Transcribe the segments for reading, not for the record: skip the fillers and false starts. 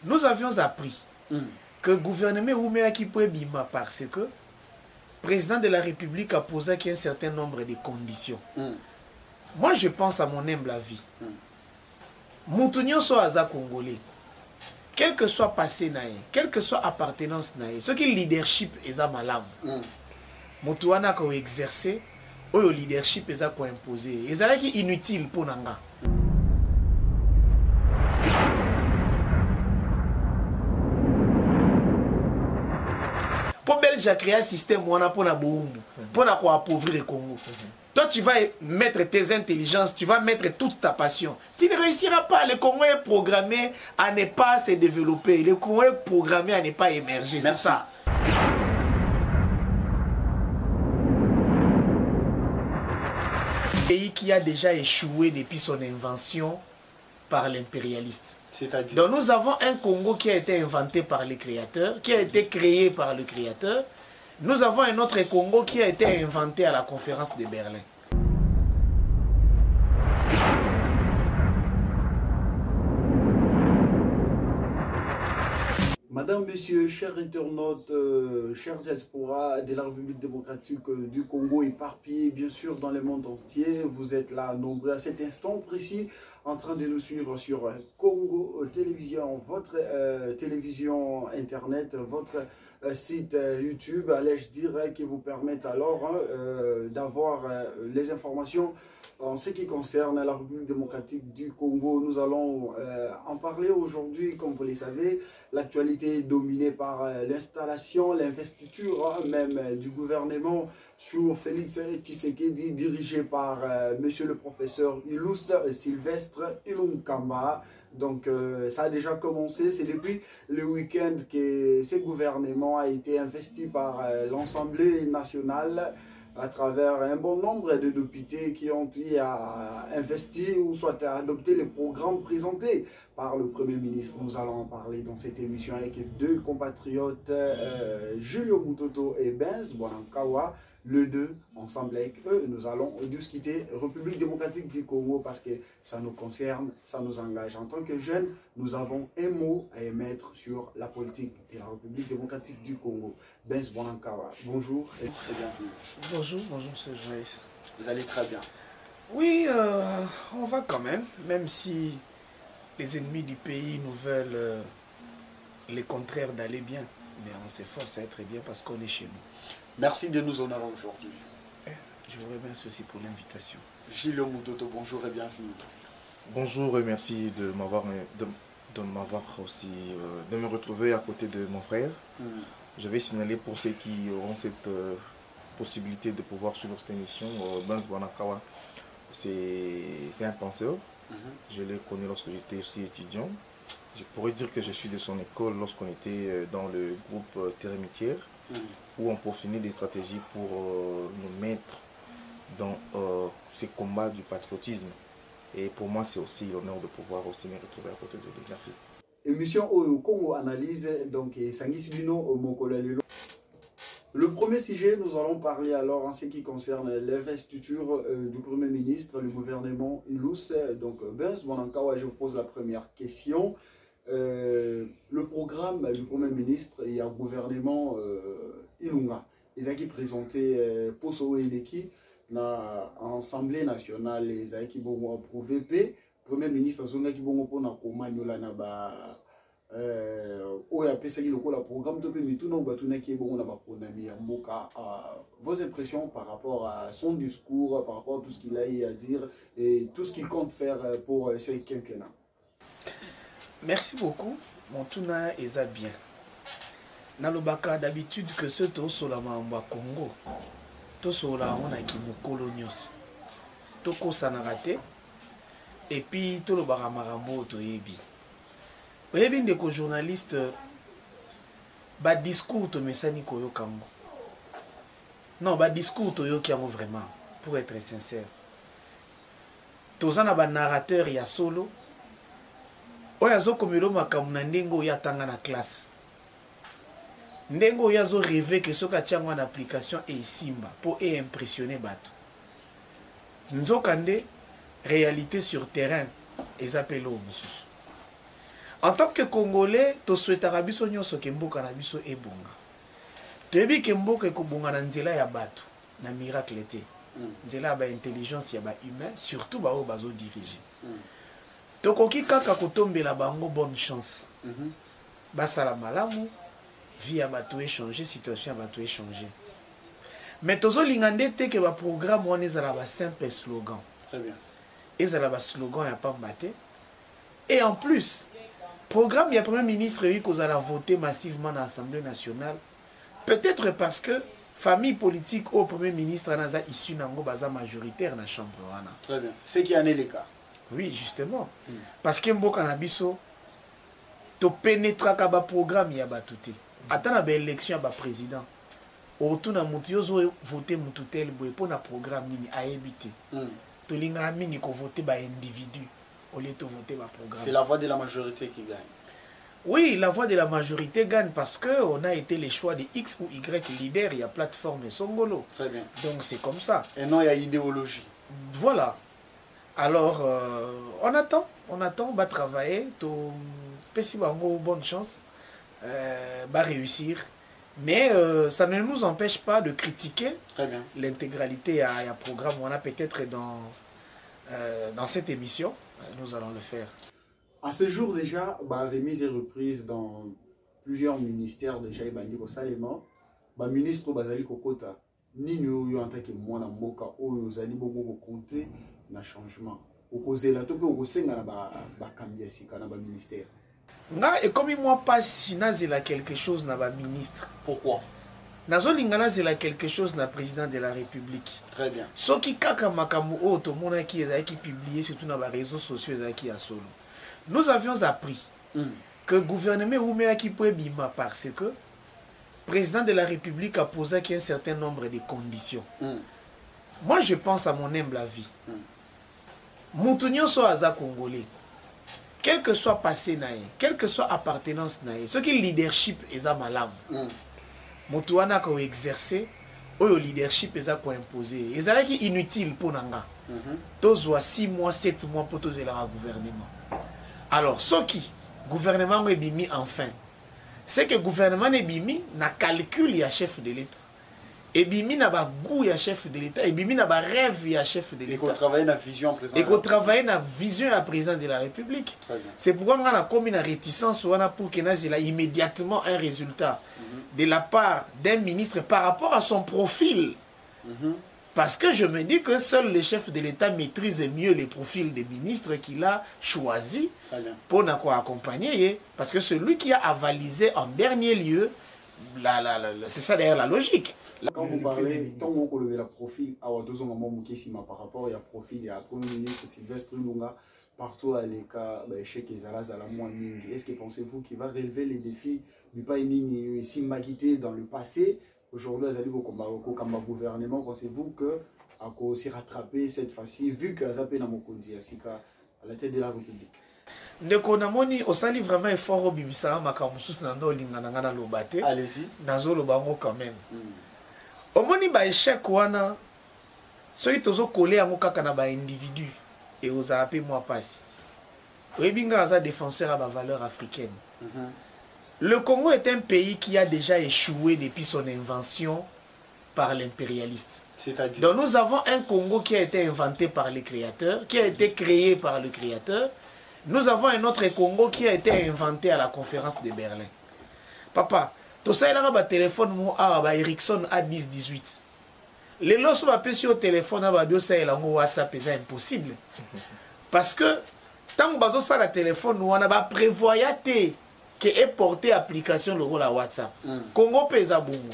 Nous avions appris que le gouvernement Oumela qui peut bima parce que le président de la République a posé un certain nombre de conditions. Moi, je pense à mon humble avis. Moutounion soit Aza Congolais. Quel que soit passé naïe, quelle que soit appartenance naïe, ce qui est leadership est à malam. Moutouana ko exercer, ou le leadership est à ko imposer. Et ça qui inutile pour nanga. Pour Belge a créé un système pour appauvrir le Congo. Toi, tu vas mettre tes intelligences, tu vas mettre toute ta passion. Tu ne réussiras pas. Le Congo est programmé à ne pas se développer. Le Congo est programmé à ne pas émerger. C'est ça. Un pays qui a déjà échoué depuis son invention par l'impérialiste. Donc nous avons un Congo qui a été inventé par le créateur, qui a été créé par le créateur. Nous avons un autre Congo qui a été inventé à la conférence de Berlin. Madame, Monsieur, chers internautes, chers diasporas de la République démocratique du Congo éparpillés bien sûr dans le monde entier, vous êtes là nombreux à cet instant précis en train de nous suivre sur Congo Télévision, votre télévision internet, votre site YouTube, allais-je dire, qui vous permettent alors d'avoir les informations en ce qui concerne la République démocratique du Congo. Nous allons en parler aujourd'hui. Comme vous le savez, l'actualité est dominée par l'installation, l'investiture même du gouvernement sur Félix Tshisekedi, dirigé par monsieur le professeur Ilous Sylvestre Ilunkamba. Donc ça a déjà commencé, c'est depuis le week-end que ce gouvernement a été investi par l'Assemblée nationale à travers un bon nombre de députés qui ont eu à investir ou soit à adopter les programmes présentés par le Premier ministre. Nous allons en parler dans cette émission avec deux compatriotes, Julio Mutoto et Benz Bonankawa. Les deux, ensemble avec eux, nous allons discuter République démocratique du Congo parce que ça nous concerne, ça nous engage. En tant que jeunes, nous avons un mot à émettre sur la politique de la République démocratique du Congo. Benz Bonankawa, bonjour et très bienvenue. Bonjour, bonjour, c'est Joyce. Vous allez très bien. Oui, on va quand même si les ennemis du pays nous veulent le contraire d'aller bien. Mais on s'efforce à être bien parce qu'on est chez nous. Merci de nous honorer aujourd'hui. Je vous remercie aussi pour l'invitation. Gilles Mutoto, bonjour et bienvenue. Bonjour et merci de m'avoir aussi de me retrouver à côté de mon frère. Je vais signaler pour ceux qui auront cette possibilité de pouvoir suivre cette émission, Benz Bonankawa, c'est un penseur. Je l'ai connu lorsque j'étais aussi étudiant. Je pourrais dire que je suis de son école lorsqu'on était dans le groupe Térémitière, où on peaufinait des stratégies pour nous mettre dans ces combats du patriotisme. Et pour moi, c'est aussi l'honneur de pouvoir aussi me retrouver à côté de lui. Merci. Émission au Congo Analyse, donc Sangis Bino Mokolalelo. Le premier sujet, nous allons parler alors en ce qui concerne l'investiture du Premier ministre, le gouvernement Ilous. Donc, Benz Bonankawa, je vous pose la première question. Le programme du Premier ministre et un gouvernement Ilunga, ils ont présenté Poso Eleki dans l'Assemblée nationale, ils ont approuvé le Premier ministre Zonga qui bongo pour na komanyola na ba oya pesa ki lokola programme to pe mituna batuna ki bongo na ba ponami ya mboka. Vos impressions par rapport à son discours, par rapport à tout ce qu'il a eu à dire et tout ce qu'il compte faire pour ce quinquennat? Merci beaucoup. Mon tuna est bien. Nalobaka d'habitude que ce tosola mamba Congo, tosola on a qui mukolo nyos, toko sanarate, et puis tolobaka marambo toyebi. Oyebi ndeko journaliste, ba discours to mesani koyo kango. Non, ba discours to yo kiango vraiment, pour être sincère. Tozana ba narrateur ya solo. Oya zo komelo makamu na ndengo ya tanga na classe. Ndengo ya zo rêver que soka tiangwa na application et simba pour impressionner bato. Nzokande réalité sur terrain et appelé au mususu. En tant que Congolais, tu souhaites Arabiso nyonso ke mboka na biso ebonga. Toyebi ke mboka ekobonga na nzela ya bato, na miracle te. Nzela ba intelligence ya ba humain, surtout ba o bazo diriger. Tokoki kaka kotombela bango bonne chance. Basala malamu, vie ya bato échanger, situation ya bato échanger. Mais tozo lingande te ke ba programme wana ezala ba simple slogan. Très bien. Ezala ba slogan ya pamba te. Et en plus, programme ya premier ministre oui kozala voter massivement dans l'Assemblée nationale. Peut-être parce que famille politique au premier ministre anaza issu nango baza majoritaire na chambre wana. Très bien. C'est qui en est le cas. Oui, justement. Parce que mboka na biso to pénétraka ba programme ya batuté. Ata na ba élection ya ba président. Otuna mutu yozo voter mutu tel boy pour na programme nini ayebité. To linga mingi ko voter ba individu au lieu de voter ba programme. C'est la voix de la majorité qui gagne. Oui, la voix de la majorité gagne parce que on a été les choix de X ou Y leader, il y a plateforme Songolo. Très bien. Donc c'est comme ça. Et non, il y a idéologie. Voilà. Alors, on attend, on va travailler, tout petit bonne chance, va réussir. Mais ça ne nous empêche pas de critiquer l'intégralité à programme. On a peut-être dans cette émission, nous allons le faire. À ce jour déjà, remise et reprise dans plusieurs ministères déjà, ministre Bazali Kokota, ni nous en tant que moi na mboka ou zali bongo compter na changement. Opposé là tout au sein na ba cambier sika na ba ministère. Nga et comme moi pas si nazela quelque chose na ba ministre. Pourquoi? Nazolinga nazela quelque chose na président de la République. Très bien. Soki kaka makamu o to mona ki ezaki publier surtout na ba réseaux sociaux ezaki ya solo. Nous avions appris que le gouvernement Oumela qui pouvait bima parce que le président de la République a posé un certain nombre de conditions. Moi, je pense à mon humble avis. Moutounio soit aza congolais, quel que soit passé naïe, quelle que soit appartenance naïe, ce qui est leadership est à malam. Moutouana ko exercer, ou le leadership est à imposer. Et ça qui inutile pour nanga. Tozwa 6 mois, 7 mois pour tozer la gouvernement. Alors, ce qui gouvernement est bimi enfin, c'est que le gouvernement est bimi na calcul ya chef de l'État. Et bimi na ba goût ya chef de l'État. Et bimi na ba rêve ya chef de l'État. Et qu'on travaille na vision président. Et qu'on travaille na vision à président de la République. C'est pourquoi on a comme une réticence pour qu'il y ait immédiatement un résultat de la part d'un ministre par rapport à son profil. Parce que je me dis que seul le chef de l'État maîtrise mieux les profils des ministres qu'il a choisis pour nous accompagner. Parce que celui qui a avalisé en dernier lieu, c'est ça d'ailleurs la logique. Quand vous parlez, tant que vous avez le profil, par rapport au profil du Premier ministre Sylvestre Lunga, partout à l'écart, est-ce que pensez-vous qu'il va relever les défis du pays si maquité dans le passé? Aujourd'hui, comme gouvernement, pensez-vous que à aussi rattraper cette fois-ci, vu que Azapé Namokondi à la tête de la République? Ndeko namoni osali vraiment effort au bibisala makamusus nando lingana na lobate. Allez-y. Nazo lobango quand même. Omoni ba échec wana soki tozo coller yango kaka na ba individu et aux apé moi passe. Oyebinga aza défenseur à ba valeur africaine. Le Congo est un pays qui a déjà échoué depuis son invention par l'impérialiste. Donc nous avons un Congo qui a été inventé par les créateurs, qui a été créé par le créateur. Nous avons un autre Congo qui a été inventé à la conférence de Berlin. Papa, tout ça il a un téléphone Ericsson A10-18. Les lots sont appelés sur le téléphone à WhatsApp, c'est impossible. Parce que tant que ça le téléphone, on a prévoyé qui est porté application le rôle à WhatsApp. Congo pesa bongo.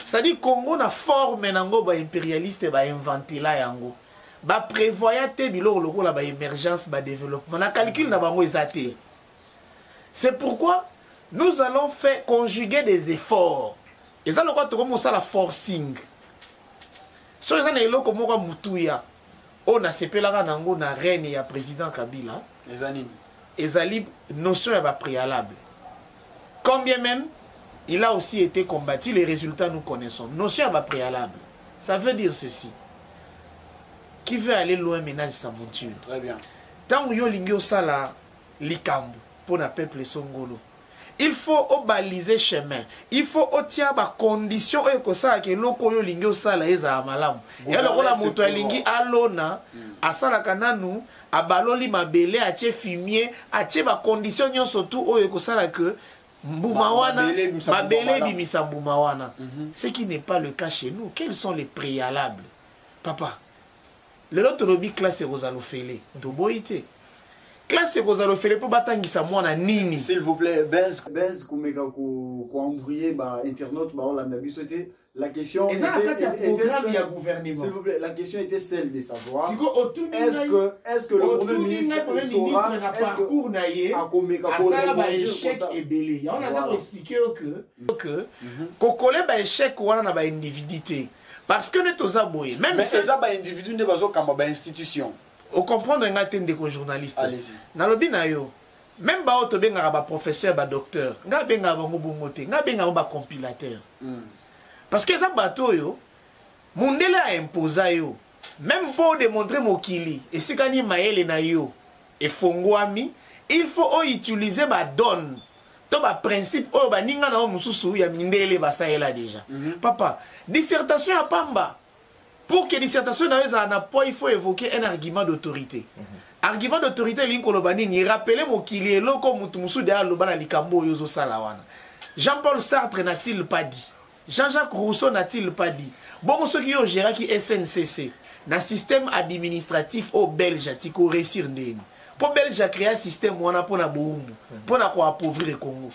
C'est-à-dire Congo na forme nango ba impérialiste ba inventé là yango. Ba prévoya te bilo le rôle ba émergence ba développement. Na calcul na bango ezate. C'est pourquoi nous allons faire conjuguer des efforts. Et ça le quoi to comme ça la forcing. So ça na eloko moko mutuya. On a sepelaka nango na reine ya président Kabila. Ezali notion ya ba préalable. Combien même, il a aussi été combattu, les résultats nous connaissons. Notion à préalable. Ça veut dire ceci. Qui veut aller loin ménage sa monture. Très bien. Tant que yo lingyo sala likambu. pour le peuple songolo. Il faut baliser chemin. Il faut otia ba condition et que ça que loko yo lingio sala eza malamu. Et alors la moto lingi alona asala kananu abaloli mabele atie fumier atie ba condition nyonso tout oyo ko sala que mbuma wana mabele bimisa mbuma wana. Ce qui n'est pas le cas chez nous. Quels sont les préalables? Papa, le lot lobby classe Rosalofele, doboité. Classe Rosalofele pour batangisa mwana nini. S'il vous plaît, Benz kumeka ko embrouiller ba internaute ba on l'a bisoté. La question était s'il vous plaît, la question était celle de savoir est-ce que le Premier ministre saura parcours naie à komeka ko échec et belé. On a expliqué que kokole ba échec wana na ba individualité. Parce que nous sommes aboyés. Même si c'est un individu, nous sommes une institution. Vous comprenez que journaliste. Allez-y. Nalobi na yo. Même ba auto benga ba professeur ba docteur. Nga benga ba ngobongote. Nga benga ba compilateur. Parce que ça bateau yo. Mundele a imposé yo. Même pour démontrer mokili. Et si kani maele na yo. Et fongwami. Il faut utiliser ba donne. To ba principe oyo ba ninga na mususu ya mindele basaela déjà. Papa, dissertation à pamba. Pour que dissertation na na po il faut évoquer un argument d'autorité. Argument d'autorité linko bani ni rappeler mokili eloko mutu musu de aloba na likambo yozo sala wana. Jean-Paul Sartre n'a-t-il pas dit? Jean-Jacques Rousseau n'a-t-il pas dit? Bon ceux qui ont géré qui SNCC, na système administratif au belge tiko réussir ndeni. Pour Belge a créé un système pour appauvrir le Congo.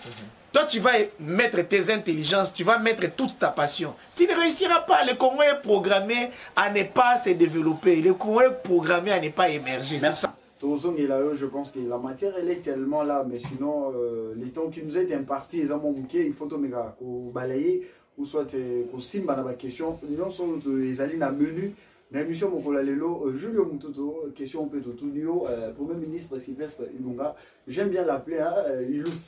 Toi, tu vas mettre tes intelligences, tu vas mettre toute ta passion. Tu ne réussiras pas. Le Congo est programmé à ne pas se développer. Le Congo est programmé à ne pas émerger. C'est ça. Je pense que la matière, elle est tellement là. Mais sinon, les temps qui nous est impartis, il faut balayer ou soit qu'on simba dans la question. Nous sommes les alliés à menu. L'émission Mokolalelo, Julio Mutoto, question peut-être Premier ministre Sylvestre Ilunga. J'aime bien l'appeler Ilus,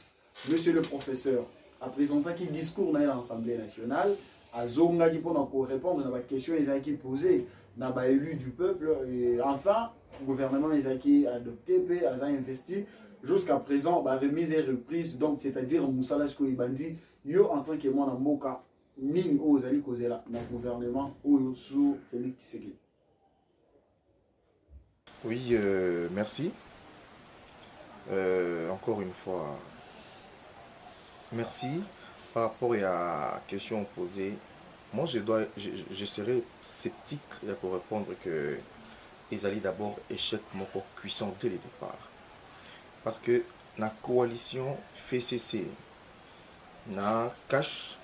monsieur le professeur. À présenter un discours dans l'Assemblée nationale, à Zonga qui pour répondre à la question qui posée, n'a pas élu du peuple. Et enfin, le gouvernement qui a adopté, a investi. Jusqu'à présent, remise et reprise, donc c'est-à-dire Moussala Skoibandi, yo en tant que moi dans Moka. Ni aux alliés causés là, dans le gouvernement ou sous Félix Tshisekedi. Oui, merci. Encore une fois, merci. Par rapport à la question posée, moi je serais sceptique pour répondre que les alliés d'abord échec mon puissant dès le départ. Parce que la coalition FCC, na cache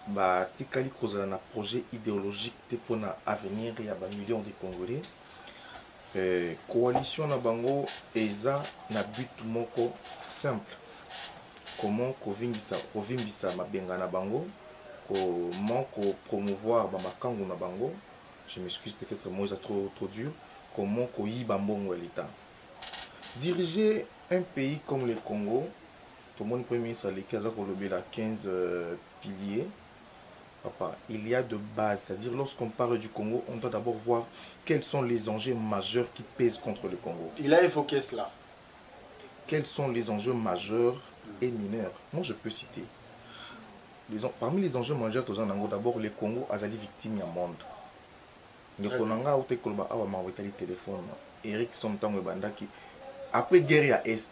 ba tikali kozala na projet idéologique te pona avenir ya ba millions de Congolais. Coalition na bango eza na but moko simple. Comment kovimbisa mabenga na bango, comment promouvoir ba makangu na bango. Je m'excuse, peut-être moi c'est trop dur. Comment koyiba mbongo l'État. Diriger un pays comme le Congo, tout le monde premier ministre les 15 piliers. Papa, il y a de base, c'est-à-dire lorsqu'on parle du Congo, on doit d'abord voir quels sont les enjeux majeurs qui pèsent contre le Congo. Il a évoqué cela. Quels sont les enjeux majeurs et mineurs? Moi, je peux citer. Parmi les enjeux majeurs, d'abord, le Congo a été victime du monde. Eric Sontango Bandaki, après guerre à Est,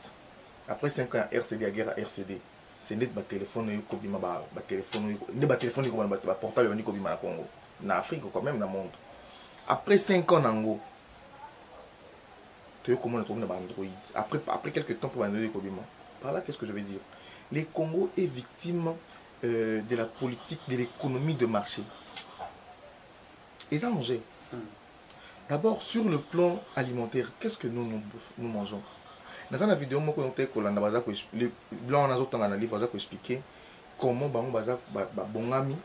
après 5 ans à RCD, à guerre à RCD. C'est net ba téléphone yo kobima ba téléphone ne ba téléphone ko ba portable ni kobima na Congo na Afrique quand même na monde après 5 ans nango tu comment on ba Android après quelques temps pour Android kobima par là qu'est-ce que je veux dire le Congo est victime de la politique de l'économie de marché et danger d'abord sur le plan alimentaire qu'est-ce que nous mangeons. Dans la vidéo, je vais expliquer comment bongami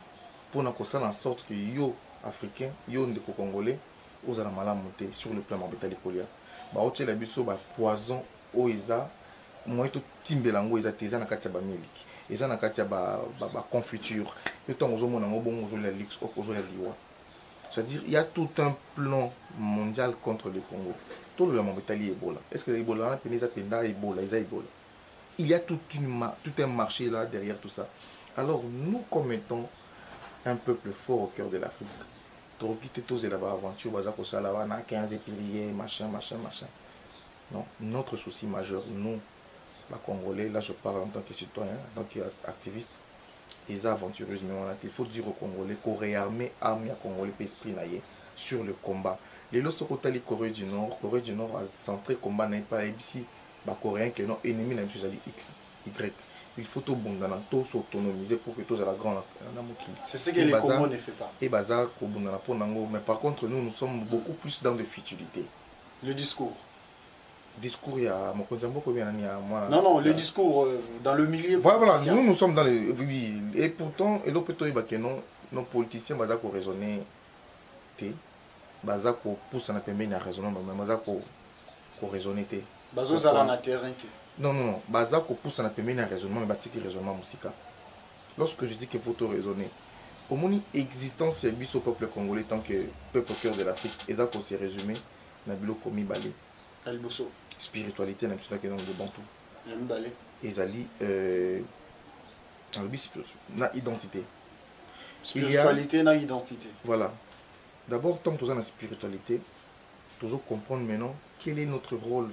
pour en sorte que yo africain, yo ndeko congolais, aux ala monter sur le plan mentalité polia. Ba oche la biso ba poison o eza moi to timbelango eza teza na katia ba miliki. Eza na katia ba confiture. Yo to ngozo mona ngobongo zo la lix ozo la liwa. C'est-à-dire il y a tout un plan mondial contre le Congo. Tout le monde est Ebola. Est-ce que Ebola a pénétré dans Ebola? Ils Ebola. il y a tout un marché là derrière tout ça. Alors nous, comme étant un peuple fort au cœur de l'Afrique, tous là-bas, aventure, là-bas, 15 piliers, machin. Non, notre souci majeur, nous, les Congolais, là je parle en tant que citoyen, en tant qu'activiste, les aventureuses, mais il faut dire aux Congolais qu'on réarmé armes à Congolais esprit sur le combat. Les lorsque on a Corée du Nord a centré combat n'est pas ici, les Coréens qui sont ennemis n'a pas X, Y. Il faut tout bon dans tout s'autonomiser pour que tout à la grande. C'est ce que les Congos ne font pas. Et bazar pour Nango, mais par contre nous sommes beaucoup plus dans de futilité. Le discours. Discours, il y a non, le discours dans le milieu. Voilà, nous sommes dans le. Oui, et pourtant, et l'autre nos politiciens, ils ont raisonné. Ils ont poussé à la raisonnement, mais ils ont raisonné. Non, ils ont poussé à la raisonnement, mais ils ont raisonnement musical. Lorsque je dis qu'il faut raisonner, au moins l'existence du peuple congolais tant que peuple au cœur de l'Afrique, ils ont aussi résumé dans le Komi Balé. Spiritualité na biso dans le bantou ezali na identité spiritualité na identité. Voilà, d'abord tant que nous avons la spiritualité toujours comprendre maintenant quel est notre rôle,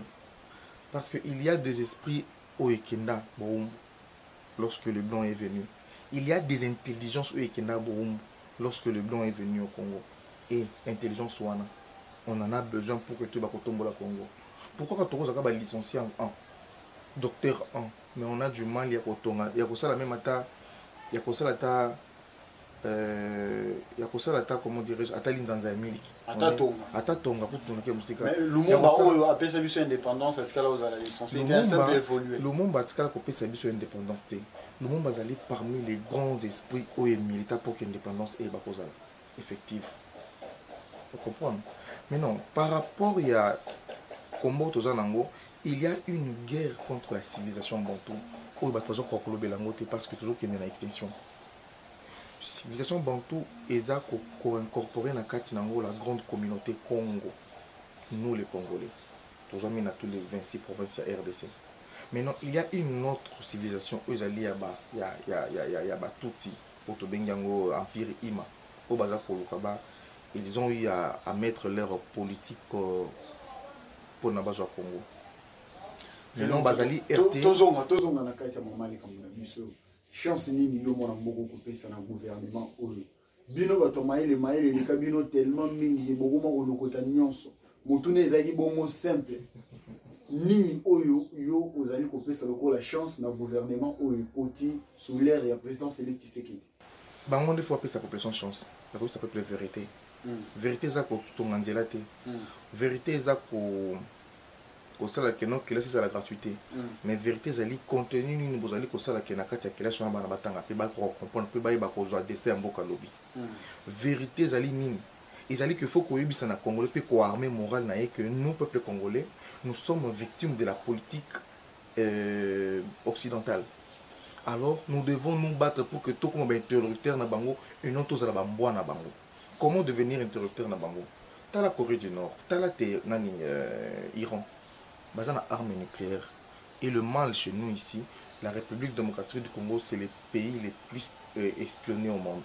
parce qu'il y a des esprits au Ekenda lorsque le blanc est venu, il y a des intelligences au Ekenda lorsque le blanc est venu au Congo, et intelligence wana on en a besoin pour que tout va tomber au Congo. Pourquoi quand on a licencié en docteur 1, mais on a du mal, il y a ça la même atta, il y a ça la comment dirais-je, atta l'indanza miliki. Atta tonga pour tourner que musique. Mais le monde a appelé sa indépendance, c'est ce aux a licencié, c'est un simple évolué. Le monde a appelé sa indépendance. Le monde va aller parmi les grands esprits au militaires pour que l'indépendance est effective. Vous comprenez? Mais non, par rapport à il y a une guerre contre la civilisation bantou. Parce que toujours qu'il y a une extinction. La civilisation bantou est incorporée dans la grande communauté Congo. Nous les Congolais. Toujours mis dans tous les 26 provinces de RDC. Maintenant, il y a une autre civilisation. Il y a Tutsi, Empire Ima. Ils ont eu à mettre leur politique pour Nabazo Congo. Maintenant, Bazali RT. Tozonga na kati ya mamali comme na biso. Chance nini yo mona mboko kopesa na gouvernement oyo. Bino bato maele le kabino tellement mingi boko moko lokota nyonso. Mutune ezali bongo simple. Nini oyo yo ozali kopesa lokola chance na gouvernement oyo poti sous l'ère ya président Félix Tshisekedi. Bango de fois apesa population chance. Ça peut être vérité. Vérité eza ko tongandela te. Vérité eza ko kosala ke non kelasi za la gratuité. Mais vérité ezali contenu nini bozali kosala ke na kati ya kelasi wana bana batanga pe ba ko comprendre pe ba yeba ko zo destin mboka lobi. Vérité ezali nini? Ezali que faut koyebisa na Congolais pe ko armer moral na ye que nous peuple congolais nous sommes victimes de la politique occidentale. Alors nous devons nous battre pour que tout comme interrupteur na bango et non tous à la bamboa na bango. Comment devenir interrupteur na bango? T'as la Corée du Nord, t'as la Iran, basé na armes nucléaires. Et le mal chez nous ici, la République démocratique du Congo, c'est le pays les plus espionnés au monde.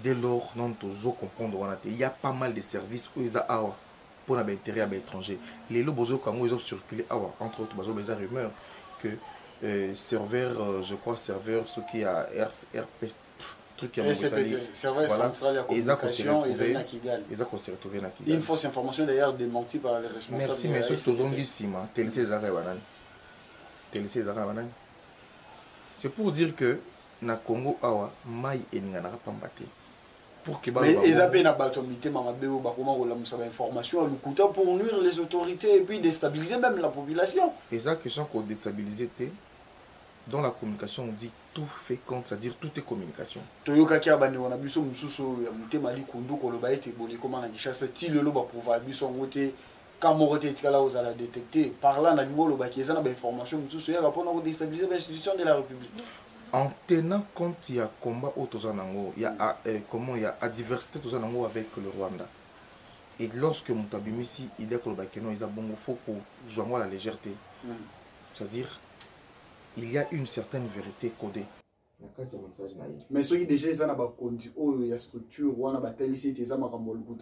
Dès lors, non tous comprendre il y a pas mal de services où ils ont pour l'intérêt à l'étranger. Les lobos au Congo, ils ont circulé entre autres des rumeurs que serveur, je crois serveur, ce qui a RP truc qui a voilà, et ça qu'on s'est retrouvé na Kigali. Une fausse information d'ailleurs démentie par les responsables. Merci, mais ce sont des cimes, c'est pour dire que na Congo awa mai eningana pambate. Mais ils appellent la batomité mamabéo bakoma ko la musaba information à l'ukuta pour nuire les autorités et puis déstabiliser même la population. Et ça question qu'on déstabiliser dans la communication on dit tout fait compte, c'est-à-dire tout est communication. Toyoka ki abandi wana biso mususu ya mutema likundu ko loba ete boli koma na Kinshasa ti lelo ba pouvoir biso ngote kamorote tikala ozala détecter par là na limolo ba kieza na ba information mususu ya rapona ko déstabiliser l'institution de la République. En tenant compte, il y a combat au Tozanango, il y a comment il y a diversité Tozanango avec le Rwanda. Et lorsque Moutabimisi, il dit que le Bakeno, il a bon faut pour jouer la légèreté. C'est-à-dire, il y a une certaine vérité codée. Mais ceux qui déjà ils ont la structure,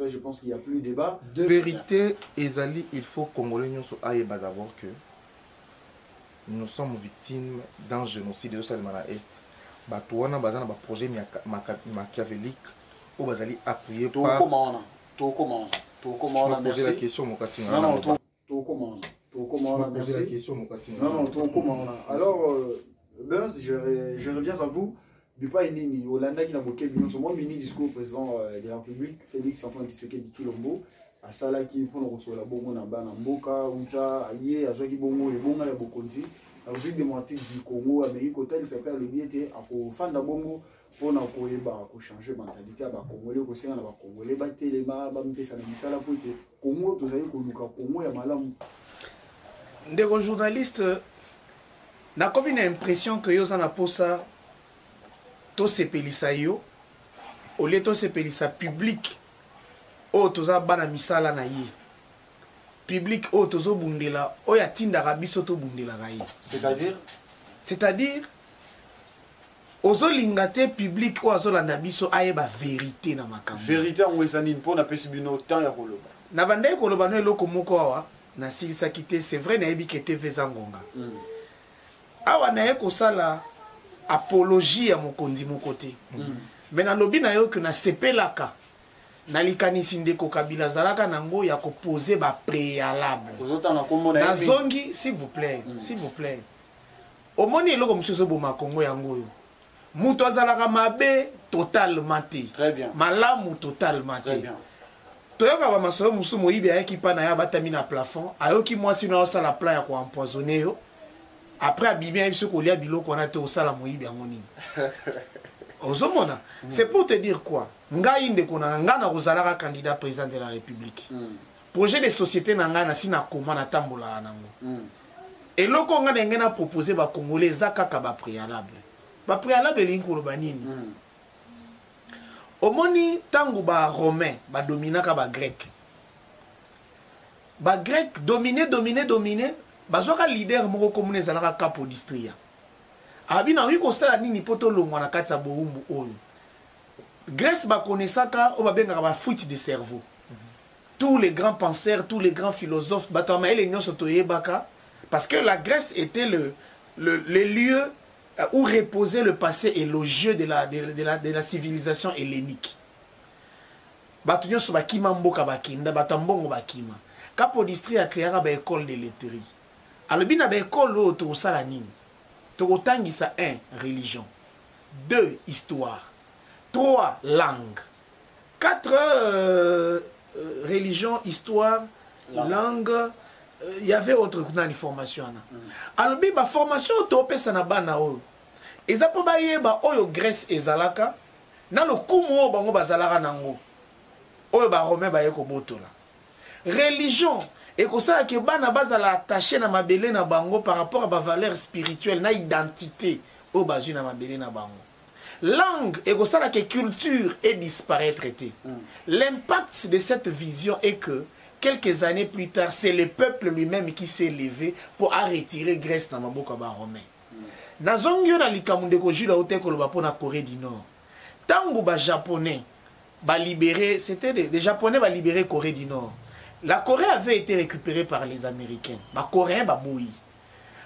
je pense qu'il n'y a plus de débat. De vérité, Ezali, il faut Congolais aillent d'abord que nous sommes victimes d'un génocide de Salimana Est. Batouana bazana ba projet machiavélique ou bazali appuyé par. Comment poser la question mon Katina. Non, comment poser la question mon Katina. Non, comment. Alors, Burns, je reviens à vous. Dupa Inini, Olanda qui n'a pas qu'un monde mini discours président de la République, Félix Antoine Tshisekedi Tshilombo, à Sala qui prend le recevoir la bongo na bana mboka, Uta, Aye, Azaki bongo, les bonga ya bokonzi, la République démocratique du Congo, Amérique, Hôtel, ça fait le biais à fan da bongo pour na koyeba ko changer mentalité ba Congolais ko senga na ba Congolais ba telema ba mpesa na misala po ete Congo tozali ko luka Congo ya malamu. Ndeko journaliste na komi na impression que yo zana posa to sepelisa yo au lieu to sepelisa public o toza bana misala na ye public o tozo bundela o ya tindaka biso to bundela kai c'est-à-dire ozolinga te public o azolanda biso ayeba vérité na makambo vérité en wezani mpona pesi bino temps ya koloba na bandai koloba no eloko moko awa na silisaki te c'est vrai nayebi ke TV zangonga awa naye kosala apologie ya mokonzi moko te me nalobi na yo ke nasepelaka nalikanisi ndeko Kabila azalaka nango ya kopose bapréalable nazongi s'il vous plaît omoni eloko mosusu oboma Kongo yango oyo mutu azalaka mabe totalement te malamu totalement te toyoka bamasolo mosusu moyibi ayaki mpa na ye abatami na plafond ayoki mwasi no aosala plan ya koempoisonne yo après abimi ayebi soki kolia biloko wana te osala moyibi yango nini ozomona c'est pour te dire quoi ngai ndeko na ngai nakozalaka candidat président de la République projet de société na ngai nasi nakoma natambolaka nango eloko ngai ndenge na propose bakongolais eza kaka bapréalable elingi koloba nini omoni ntango baromain badominaka bagrec domine bazwaka leader moko komuna ezalaka Capodistria abi na oyi kosala nini po tolongwa na kati ya bowumbu oyo Grèce bakonesaka oyo babengaka bafuite de cerveau tous les grands penseurs, tous les grands philosophes bato ya mayele nyonso toyebaka parce que la Grèce était le lieu où reposait le passé élogieux de la civilisation hellénique. Bato nyonso bakima mboka bakinda bato mbongo bakima Capodistria créera ba école de letterie alobi na ba école oyo tokosala nini tokotangisa 1 religion 2 histoire 3 langue 4 religion histoire langue il y avait autre information alobi ba formation topesa na bana oyo eza po bayeba oyo Grèce ezalaka na lokumu oyo bango bazalaka nango oyo ba romain baye kobotola religion ekosala ke bana bazala attaché na mabele na bango par rapport à ba valeur spirituelle na identité oyo bazwi na mabele na bango langue ekosala ke culture et disparaître te l'impact de cette vision est que quelques années plus tard c'est le peuple lui-même qui s'est levé pour retirer Grèce na maboko ba romain nazongi yo na likambo ndeko Jules Aute koloba pona Corée du Nord tango ba japonais ba libéré c'était des japonais ba libéré Corée du Nord. La Corée avait été récupérée par les Américains. Les Coréens ba boui.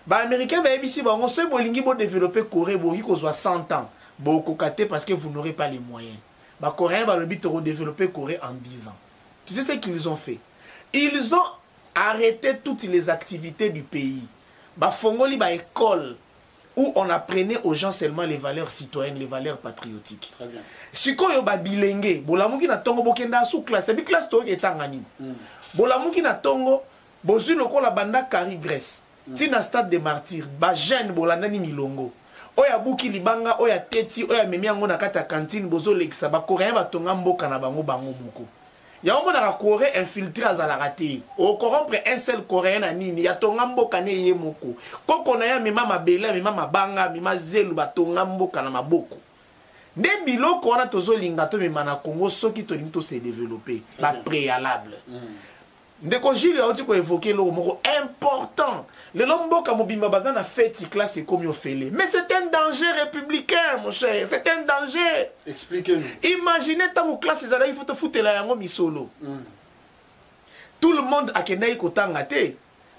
Les Américains ba ebisi ba on se bolingi bo développer Corée bo ko 100 ans. Bo kokate parce que vous n'aurez pas les moyens. Les Coréens ba le but de développer Corée en 10 ans. Tu sais ce qu'ils ont fait? Ils ont arrêté toutes les activités du pays. Ba fongoli ba école où on apprenait aux gens seulement les valeurs citoyennes, les valeurs patriotiques. Très bien. Sikoyo ba bilenge, bolamuki na tongo bokenda sous classe, bi classe to etangani. Bolamuki na tongo, bozu lokola banda Kari Grèce. Tina stade de martyrs, ba jeune bolandani milongo. Oya buki libanga, oya teti, oya memi yango na kata cantine bozo lekisa ba coréen ba tonga mboka na bango moko. Ya omo na Corée infiltré azalaka te. O corrompre un seul coréen na nini ya tonga mboka ne ye moko. Koko na ya mema mabela, mema mabanga, mema zelu ba tonga mboka na maboko. Nde biloko wana tozo linga to mema na Congo soki to lingi to se développer ba préalable. ndeko Jules a dit qu'on évoquait le mot important. Le lomboka mobimba bazana fait classe et comme félé. Mais c'est un danger républicain, mon cher. C'est un danger. Expliquez-nous. Imaginez tant classe il faut te foutre la yango misolo. Tout le monde a kenai kotangate.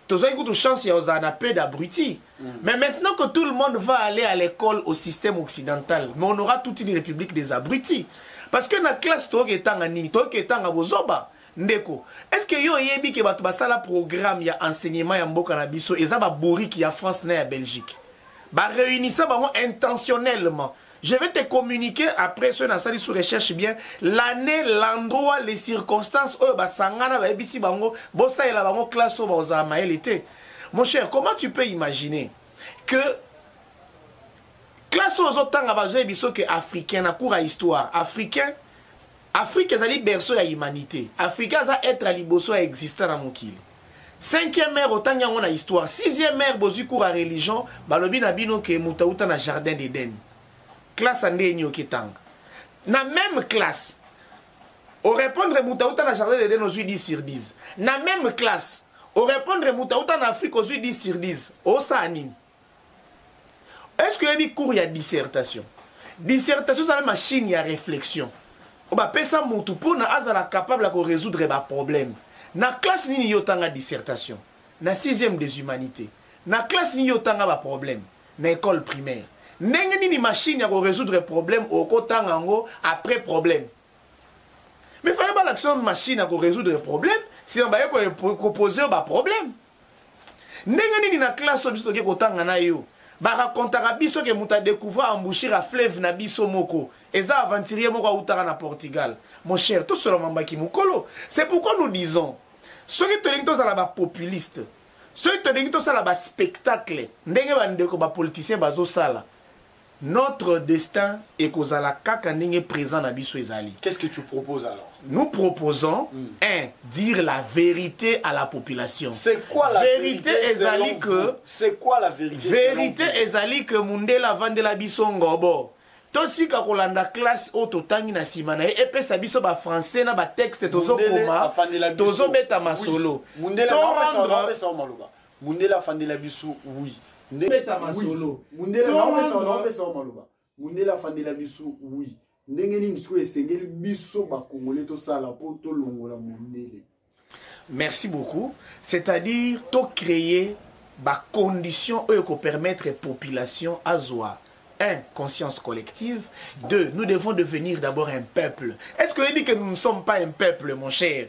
Tous les gens chance y a un peu d'abrutis. Mais maintenant que tout le monde va aller à l'école au système occidental, mais on aura toute une république des abrutis. Parce que la classe toi qui est en nini, toi qui est en abozoba. Ndeko, est-ce que yo yebi ke batu basala programme ya enseignement ya mboka na biso eza ba bourri qui ya France na ya Belgique. Ba réunissa bango intentionnellement. Je vais te communiquer après ce na sali sous recherche bien l'année, l'endroit, les circonstances oh ba sangana ba ebisi bango bosa ela bango classe o ba ozama elité. Mon cher, comment tu peux imaginer que classe aux otanga ba zo ebiso que africain na cours à histoire, africain Afrique est berceau de l'humanité. Afrique est être à liboso à exister dans mon kil. 5e mère autant y a une histoire. 6e mère bozu cours à religion. Balobi na bino ke mutaouta na jardin d'Éden. Classe ande nyo ketang. Na même classe. Au répondre mutaouta na jardin d'Éden aux 10 sur 10. Na même classe. Au répondre mutaouta na Afrique aux 10 sur 10. Au sa anime. Est-ce que y a des cours y a dissertation? Dissertation c'est la machine y a réflexion. On va pesa mutu pour na azala capable de résoudre les problèmes. Na classe ni yotanga dissertation. Na 6e des humanités. Na classe ni yotanga ba problème. Na école primaire. Ndenge ni machine ya résoudre les problèmes au kotanga ngo après problème. Mais fallait pas l'action de machine à résoudre les problèmes, si on va proposer ba problème. Ndenge ni na classe biso ke kotanga na yo. Ba racontera biso ke muta découvrir emboucher à fleuve na biso moko. Eza aventurier moko outara na Portugal. Mon cher, tout cela mambaki mukolo. C'est pourquoi nous disons ceux qui te disent que ba populiste, ceux qui te disent que ça ba spectacle, ndenge ba ndeko ba politicien bazo sala. Notre destin est kozala kaka ndenge présent na biso ezali. Qu'est-ce que tu proposes alors? Nous proposons dire la vérité à la population. C'est quoi la vérité? Ezali que c'est quoi la vérité? Vérité ezali que mundela vandela biso ngobo. Tosi ka kolanda classe o totangi na simana e pesa biso ba français na ba texte tozo koma tozo beta masolo. Mundela maloba. Mundela fandela biso oui. Beta masolo. Mundela maloba. Mundela fandela biso oui. Ndenge nini so esengeli biso ba kongolais to sala po to longola mundele. Merci beaucoup. C'est-à-dire to créer ba condition qui permettre population à zoa. 1. Conscience collective. 2. Nous devons devenir d'abord un peuple. Est-ce que vous dites que nous ne sommes pas un peuple, mon cher?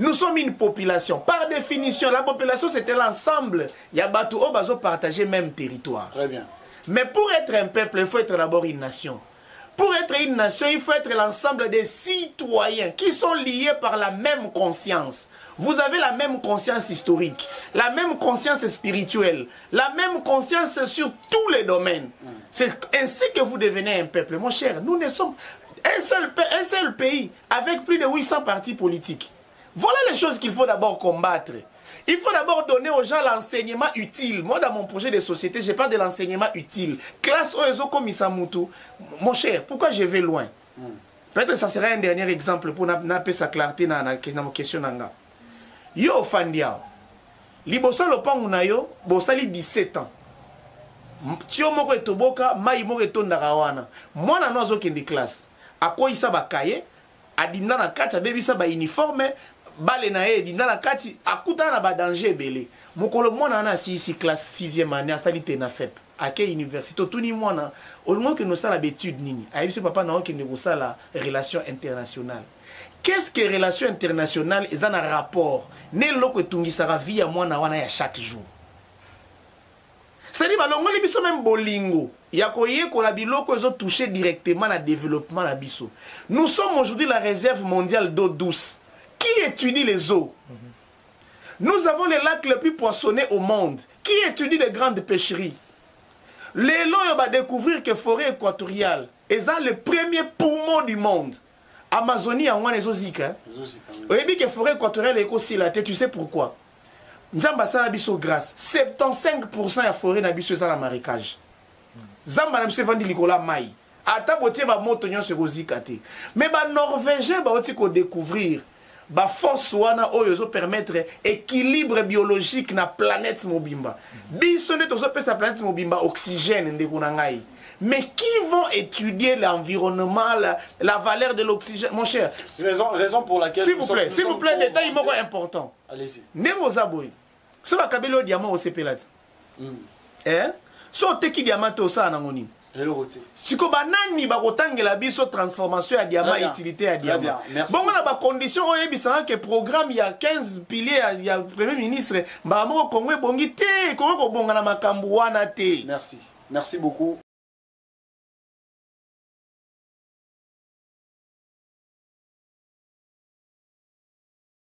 Nous sommes une population. Par définition, la population c'était l'ensemble. Il y a Batou Obazo partager même territoire. Très bien. Mais pour être un peuple, il faut être d'abord une nation. Pour être une nation, il faut être l'ensemble des citoyens qui sont liés par la même conscience. Vous avez la même conscience historique, la même conscience spirituelle, la même conscience sur tous les domaines. C'est ainsi que vous devenez un peuple. Mon cher, nous ne sommes un seul pays avec plus de 800 partis politiques. Voilà les choses qu'il faut d'abord combattre. Il faut d'abord donner aux gens l'enseignement utile. Moi, dans mon projet de société, je parle de l'enseignement utile. Classe Oezo comme Isamutu. Mon cher, pourquoi je vais loin? Peut-être que ça sera un dernier exemple pour n'appeler sa clarté dans ma question. Yo Fandia, liboso lopangu na yo, bosali 17 ans. Tio moko etoboka, mai moko etondaka wana. Mwana no azokende classe. Akoyisa bakaye, adinda na kati abebisa ba uniforme, bale na ye dinda na kati akuta na ba danger belé. Mokolo mwana na si classe 6e année asali tena fep. Ake université tuni mwana, au moins que nous ça l'habitude nini. Ayebisi papa na okende ko sala relation internationale. Qu'est-ce que relation internationale est un rapport? Ne loko tungisaka vie à mwana wana ya chaque jour. C'est-à-dire balongo li biso même bolingo. Ya koye ko la biloko ezo toucher directement na développement na biso. Nous sommes aujourd'hui la réserve mondiale d'eau douce. Qui étudie les eaux? Nous avons les lacs les plus poissonnés au monde. Qui étudie les grandes pêcheries? Les lots va découvrir que forêt équatoriale est le premier poumon du monde. Amazonie en les ozika. Oui, dit que forêt équatoriale est aussi la tête. Tu sais pourquoi? Nzamba sala biso grâce. 75% ya forêt na biso sala marécage. Zamba na biso vandi likola mai. Ata botie ba moto nyon se ozika te. Mais ba norvégien ba oti ko découvrir ba force wana oyo zo permettre équilibre biologique na planète mobimba. Biso nde tozo pesa planète mobimba oxygène ndeko na ngai. Mais qui vont étudier l'environnement, la valeur de l'oxygène, mon cher? Raison pour laquelle... S'il vous plaît, détail important. Allez-y. Nemo Zaboy. Ce va kabelo diamant au CPLAT. Hein? So teki diamant au sa nangoni. Siko banani ba kotangela biso transformation ya diamant, utilité ya diamant. Bon, on a ba condition oyebisanga que programme il y a 15 piliers il y a premier ministre ba mo Congo bongi te, Congo bonga na makambu wana te. Merci beaucoup.